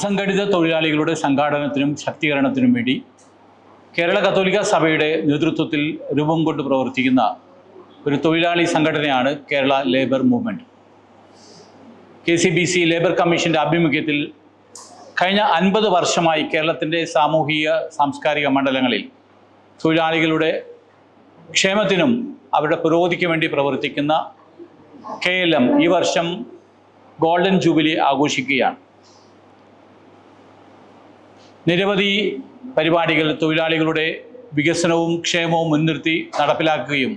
അസംഘടിത തൊഴിലാളികളുടെ സംഘാടനത്തിനും ശാക്തീകരണത്തിനും വേണ്ടി കേരള കത്തോലിക്ക സഭയുടെ നേതൃത്വത്തിൽ രൂപം കൊണ്ട് പ്രവർത്തിക്കുന്ന ഒരു തൊഴിലാളി സംഘടനയാണ് Kerala labour movement. KCBC labour കമ്മീഷൻ്റെ ആഭിമുഖ്യത്തിൽ കഴിഞ്ഞ 50 വർഷമായി കേരളത്തിൻ്റെ സാമൂഹിക സാംസ്കാരിക മണ്ഡലങ്ങളിൽ തൊഴിലാളികളുടെ ക്ഷേമത്തിനും അവരുടെ പുരോഗതിക്ക് വേണ്ടി പ്രവർത്തിക്കുന്ന KLM ഈ വർഷം ഗോൾഡൻ ജൂബിലി ആഘോഷിക്കുകയാണ്. നിരവധി പരിപാടികൾ തൊഴിലാളികളുടെ വികസനവും ക്ഷേമവും മുൻനിർത്തി നടപ്പിലാക്കുകയും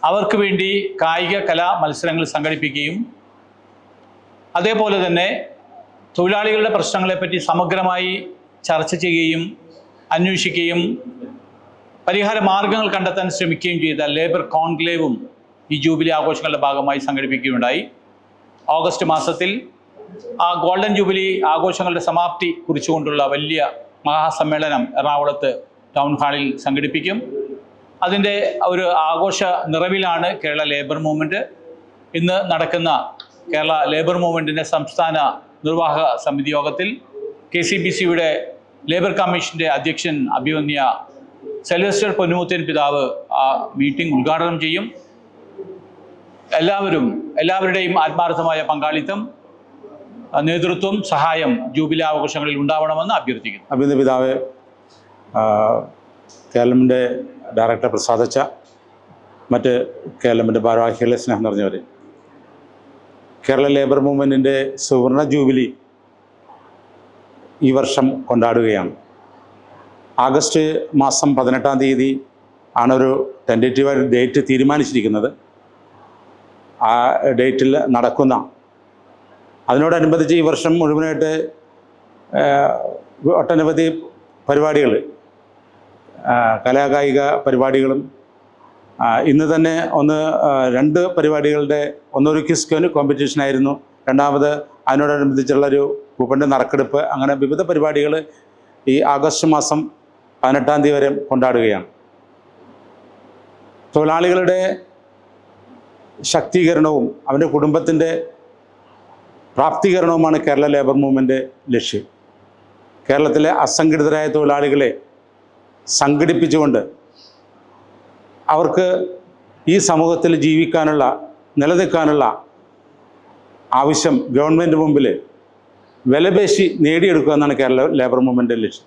അവർക്ക് വേണ്ടി കായിക കലാ മത്സരങ്ങൾ സംഘടിപ്പിക്കുകയും അതേപോലെ തന്നെ തൊഴിലാളികളുടെ പ്രശ്നങ്ങളെപ്പറ്റി സമഗ്രമായി ചർച്ച ചെയ്യുകയും അന്വേഷിക്കുകയും പരിഹാര മാർഗങ്ങൾ കണ്ടെത്താൻ ശ്രമിക്കുകയും ചെയ്ത ലേബർ കോൺക്ലേവും ഈ ജൂബിലി ആഘോഷങ്ങളുടെ ഭാഗമായി സംഘടിപ്പിക്കുകയുണ്ടായി. ഓഗസ്റ്റ് മാസത്തിൽ ആ ഗോൾഡൻ ജൂബിലി ആഘോഷങ്ങളുടെ സമാപ്തി കുറിച്ചുകൊണ്ടുള്ള വലിയ മഹാസമ്മേളനം എറണാകുളത്ത് ടൗൺ ഹാളിൽ സംഘടിപ്പിക്കും. അതിൻ്റെ ഒരു ആഘോഷ നിറവിലാണ് കേരള ലേബർ മൂവ്മെൻറ്റ്. ഇന്ന് നടക്കുന്ന കേരള ലേബർ മൂവ്മെൻറ്റിൻ്റെ സംസ്ഥാന നിർവാഹക സമിതി യോഗത്തിൽ KCBCയുടെ ലേബർ കമ്മീഷൻ്റെ അധ്യക്ഷൻ അഭിമന്യ സെൽവസ്റ്റർ പൊന്നുമുത്തൻ പിതാവ് ആ മീറ്റിംഗ് ഉദ്ഘാടനം ചെയ്യും. എല്ലാവരുടെയും ആത്മാർത്ഥമായ പങ്കാളിത്തം, നേതൃത്വം, സഹായം ജൂബിലി ആഘോഷങ്ങളിൽ ഉണ്ടാവണമെന്ന് അഭ്യർത്ഥിക്കുന്നു. അഭിനന്ദ പിതാവ്, KLMൻ്റെ ഡയറക്ടർ പ്രസാദച്ച, മറ്റ് KLMൻ്റെ ഭാരവാഹികളെ സ്നേഹം നിറഞ്ഞവർ, കേരള ലേബർ മൂവ്മെൻറ്റിൻ്റെ സുവർണ ജൂബിലി ഈ വർഷം കൊണ്ടാടുകയാണ്. ആഗസ്റ്റ് മാസം 18-ാം തീയതി ആണൊരു ടെൻറ്റേറ്റീവായ ഡേറ്റ് തീരുമാനിച്ചിരിക്കുന്നത്. ആ ഡേറ്റിൽ നടക്കുന്ന അതിനോടനുബന്ധിച്ച് ഈ വർഷം മുഴുവനായിട്ട് ഒട്ടനവധി പരിപാടികൾ, കലാകായിക പരിപാടികളും, ഇന്ന് തന്നെ 2 പരിപാടികളുടെ ഒന്നൊരു ക്വിസ് കോമ്പറ്റീഷനായിരുന്നു, രണ്ടാമത് അതിനോടനുബന്ധിച്ചുള്ളൊരു കൂപ്പൻ്റെ നറുക്കെടുപ്പ്, അങ്ങനെ വിവിധ പരിപാടികൾ ഈ ആഗസ്റ്റ് മാസം 18-ാം തീയതി വരെ കൊണ്ടാടുകയാണ്. തൊഴിലാളികളുടെ ശാക്തീകരണവും അവൻ്റെ കുടുംബത്തിൻ്റെ പ്രാപ്തീകരണവുമാണ് കേരള ലേബർ മൂവ്മെൻറ്റ് ലക്ഷ്യം. കേരളത്തിലെ അസംഘടിതരായ തൊഴിലാളികളെ സംഘടിപ്പിച്ചുകൊണ്ട് അവർക്ക് ഈ സമൂഹത്തിൽ ജീവിക്കാനുള്ള, നിലനിൽക്കാനുള്ള ആവശ്യം ഗവൺമെൻറ് മുമ്പിൽ വിലപേശി നേടിയെടുക്കുക എന്നാണ് കേരള ലേബർ മൂവ്മെൻറ്റിൻ്റെ ലക്ഷ്യം.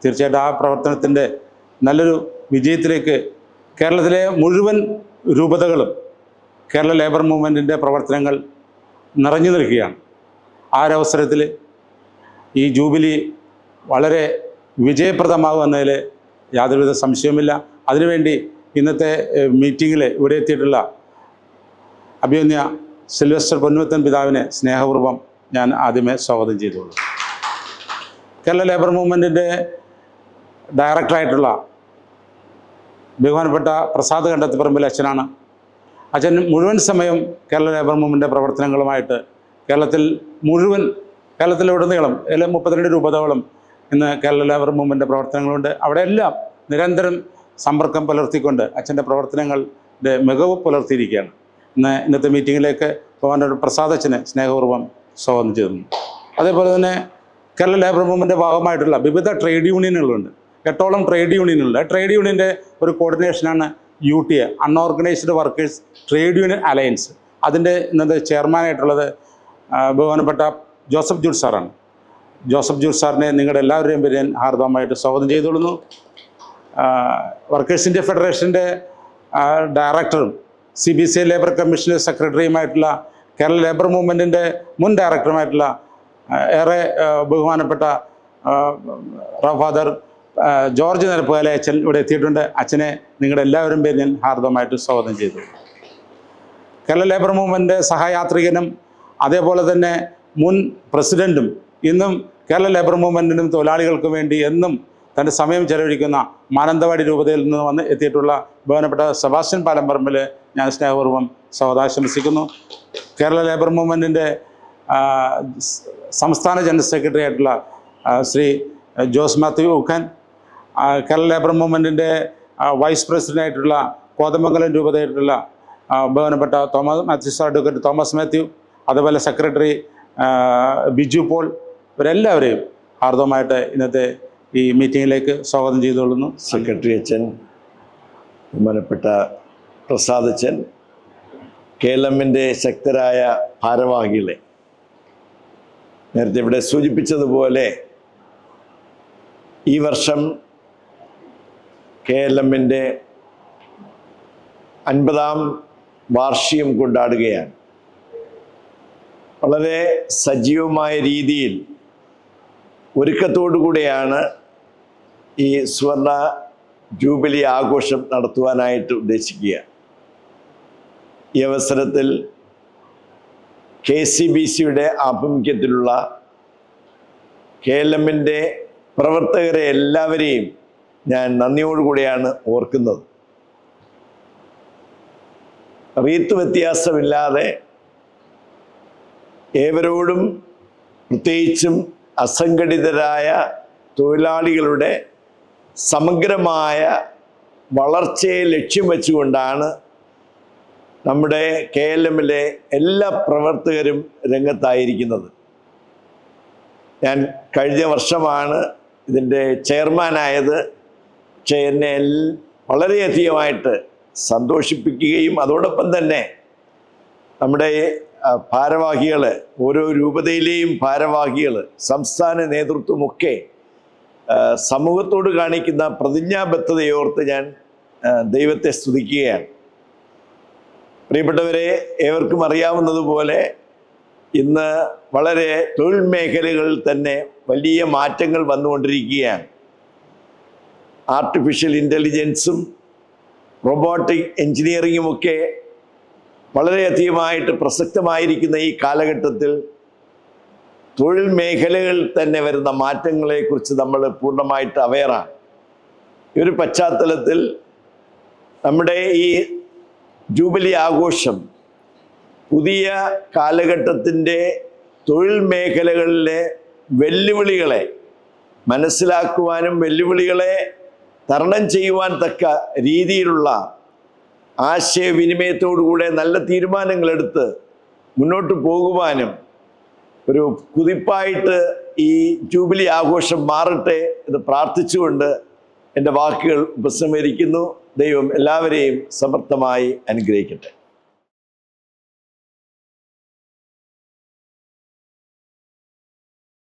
തീർച്ചയായിട്ടും ആ പ്രവർത്തനത്തിൻ്റെ നല്ലൊരു വിജയത്തിലേക്ക് കേരളത്തിലെ മുഴുവൻ രൂപതകളും കേരള ലേബർ മൂവ്മെൻറ്റിൻ്റെ പ്രവർത്തനങ്ങൾ നിറഞ്ഞു നിൽക്കുകയാണ്. ആ ഒരവസരത്തിൽ ഈ ജൂബിലി വളരെ വിജയപ്രദമാകുമെന്നതിൽ യാതൊരുവിധ സംശയവുമില്ല. അതിനുവേണ്ടി ഇന്നത്തെ മീറ്റിങ്ങിൽ ഇവിടെ എത്തിയിട്ടുള്ള അഭിമന്യ സിൽവസ്റ്റർ പൊന്നുമുത്തൻ പിതാവിനെ സ്നേഹപൂർവ്വം ഞാൻ ആദ്യമേ സ്വാഗതം ചെയ്തോളൂ. കേരള ലേബർ മൂവ്മെൻറ്റിൻ്റെ ഡയറക്ടറായിട്ടുള്ള ബഹുമാനപ്പെട്ട പ്രസാദ് കണ്ടത്തിപ്പറമ്പിൽ അച്ഛനാണ്. അച്ഛൻ മുഴുവൻ സമയം കേരള ലേബർ മൂവ്മെൻറ്റിൻ്റെ പ്രവർത്തനങ്ങളുമായിട്ട് കേരളത്തിലുടനീളം 32 രൂപതകളും ഇന്ന് കേരള ലേബർ മൂവ്മെൻറ്റിൻ്റെ പ്രവർത്തനങ്ങളുണ്ട്. അവിടെയെല്ലാം നിരന്തരം സമ്പർക്കം പുലർത്തിക്കൊണ്ട് അച്ഛൻ്റെ പ്രവർത്തനങ്ങളുടെ മികവ് പുലർത്തിയിരിക്കുകയാണ്. ഇന്നത്തെ മീറ്റിങ്ങിലേക്ക് ബഹുമാനപ്പെട്ട പ്രസാദ് അച്ഛനെ സ്നേഹപൂർവ്വം സ്വാഗതം ചെയ്യുന്നു. അതേപോലെ തന്നെ കേരള ലേബർ മൂവ്മെൻറ്റിൻ്റെ ഭാഗമായിട്ടുള്ള വിവിധ ട്രേഡ് യൂണിയനുകളുണ്ട്. 8ഓളം ട്രേഡ് യൂണിയനുകളുണ്ട്. ട്രേഡ് യൂണിയൻ്റെ ഒരു കോർഡിനേഷനാണ് UTA, unorganised workers trade union alliance. അതിൻ്റെ ഇന്നത്തെ ചെയർമാനായിട്ടുള്ളത് ബഹുമാനപ്പെട്ട ജോസഫ് ജൂഡ് സാറാണ്. ജോസഫ് ജൂഡ് സാറിനെ നിങ്ങളുടെ എല്ലാവരുടെയും പേര് ഞാൻ ഹാർദവമായിട്ട് സ്വാഗതം ചെയ്തുകൊള്ളുന്നു. വർക്കേഴ്സ് ഇന്ത്യ ഫെഡറേഷൻ്റെ ഡയറക്ടറും CBCI ലേബർ കമ്മീഷൻ്റെ സെക്രട്ടറിയുമായിട്ടുള്ള കേരള ലേബർ മൂവ്മെൻറ്റിൻ്റെ മുൻ ഡയറക്ടറുമായിട്ടുള്ള ഏറെ ബഹുമാനപ്പെട്ട ഫാദർ ജോർജ് നിരപ്പുകാലെ അച്ഛൻ ഇവിടെ എത്തിയിട്ടുണ്ട്. അച്ഛനെ നിങ്ങളുടെ എല്ലാവരും പേര് ഞാൻ ഹാർദവമായിട്ട് സ്വാഗതം ചെയ്തു. കേരള ലേബർ മൂവ്മെൻറ്റ് സഹയാത്രികനും അതേപോലെ തന്നെ മുൻ പ്രസിഡൻറ്റും ഇന്നും കേരള ലേബർ മൂവ്മെൻറ്റിനും തൊഴിലാളികൾക്കും വേണ്ടി എന്നും തൻ്റെ സമയം ചെലവഴിക്കുന്ന മാനന്തവാടി രൂപതയിൽ നിന്ന് എത്തിയിട്ടുള്ള ബഹുമാനപ്പെട്ട സെബാസ്റ്റ്യൻ പാലംപറമ്പിൽ ഞാൻ സ്നേഹപൂർവ്വം സ്വാഗതാശംസിക്കുന്നു. കേരള ലേബർ മൂവ്മെൻറ്റിൻ്റെ സംസ്ഥാന ജനറൽ സെക്രട്ടറി ആയിട്ടുള്ള ശ്രീ ജോസ് മാത്യു ഊഖൻ, കേരള ലേബർ മൂവ്മെൻറ്റിൻ്റെ വൈസ് പ്രസിഡൻ്റായിട്ടുള്ള കോതമംഗലം രൂപതയായിട്ടുള്ള ബഹുമാനപ്പെട്ട അഡ്വക്കേറ്റ് തോമസ് മാത്യു, അതുപോലെ സെക്രട്ടറി ബിജു പോൾ, ഇവരെല്ലാവരെയും ഹാർദവമായിട്ട് ഇന്നത്തെ ഈ മീറ്റിങ്ങിലേക്ക് സ്വാഗതം ചെയ്തുകൊള്ളുന്നു. സെക്രട്ടറി അച്ഛൻ, ബഹുമാനപ്പെട്ട പ്രസാദ് അച്ഛൻ, KLMൻ്റെ ശക്തരായ ഭാരവാഹികളെ, നേരത്തെ ഇവിടെ സൂചിപ്പിച്ചതുപോലെ ഈ വർഷം KLMൻ്റെ 50ാം വാർഷികം കൊണ്ടാടുകയാണ്. വളരെ സജീവമായ രീതിയിൽ ഒരുക്കത്തോടു കൂടെയാണ് ഈ സുവർണ ജൂബിലി ആഘോഷം നടത്തുവാനായിട്ട് ഉദ്ദേശിക്കുക. ഈ അവസരത്തിൽ KCBCയുടെ ആഭിമുഖ്യത്തിലുള്ള KLMൻ്റെ പ്രവർത്തകരെ എല്ലാവരെയും ഞാൻ നന്ദിയോടുകൂടിയാണ് ഓർക്കുന്നത്. റീത്ത് വ്യത്യാസമില്ലാതെ ഏവരോടും, പ്രത്യേകിച്ചും അസംഘടിതരായ തൊഴിലാളികളുടെ സമഗ്രമായ വളർച്ചയെ ലക്ഷ്യം വെച്ചുകൊണ്ടാണ് നമ്മുടെ KLMലെ എല്ലാ പ്രവർത്തകരും രംഗത്തായിരിക്കുന്നത്. ഞാൻ കഴിഞ്ഞ വർഷമാണ് ഇതിൻ്റെ ചെയർമാനായത്. പക്ഷേ എന്നെ വളരെയധികമായിട്ട് സന്തോഷിപ്പിക്കുകയും അതോടൊപ്പം തന്നെ നമ്മുടെ ഭാരവാഹികൾ, ഓരോ രൂപതയിലെയും ഭാരവാഹികൾ, സംസ്ഥാന നേതൃത്വമൊക്കെ സമൂഹത്തോട് കാണിക്കുന്ന പ്രതിജ്ഞാബദ്ധതയോർത്ത് ഞാൻ ദൈവത്തെ സ്തുതിക്കുകയാണ്. പ്രിയപ്പെട്ടവരെ, ഏവർക്കും അറിയാവുന്നതുപോലെ ഇന്ന് വളരെ തൊഴിൽ മേഖലകളിൽ തന്നെ വലിയ മാറ്റങ്ങൾ വന്നുകൊണ്ടിരിക്കുകയാണ്. ആർട്ടിഫിഷ്യൽ ഇൻ്റലിജൻസും റോബോട്ടിക് എൻജിനീയറിങ്ങുമൊക്കെ വളരെയധികമായിട്ട് പ്രസക്തമായിരിക്കുന്ന ഈ കാലഘട്ടത്തിൽ തൊഴിൽ മേഖലകളിൽ തന്നെ വരുന്ന മാറ്റങ്ങളെക്കുറിച്ച് നമ്മൾ പൂർണ്ണമായിട്ട് അവെയറാണ്. ഈ ഒരു പശ്ചാത്തലത്തിൽ നമ്മുടെ ഈ ജൂബിലി ആഘോഷം പുതിയ കാലഘട്ടത്തിൻ്റെ തൊഴിൽ മേഖലകളിലെ വെല്ലുവിളികളെ മനസ്സിലാക്കുവാനും വെല്ലുവിളികളെ തരണം ചെയ്യുവാൻ തക്ക രീതിയിലുള്ള ആശയവിനിമയത്തോടുകൂടെ നല്ല തീരുമാനങ്ങളെടുത്ത് മുന്നോട്ട് പോകുവാനും ഒരു കുതിപ്പായിട്ട് ഈ ജൂബിലി ആഘോഷം മാറട്ടെ എന്ന് പ്രാർത്ഥിച്ചുകൊണ്ട് എൻ്റെ വാക്കുകൾ ഉപസംഹരിക്കുന്നു. ദൈവം എല്ലാവരെയും സമർത്ഥമായി അനുഗ്രഹിക്കട്ടെ.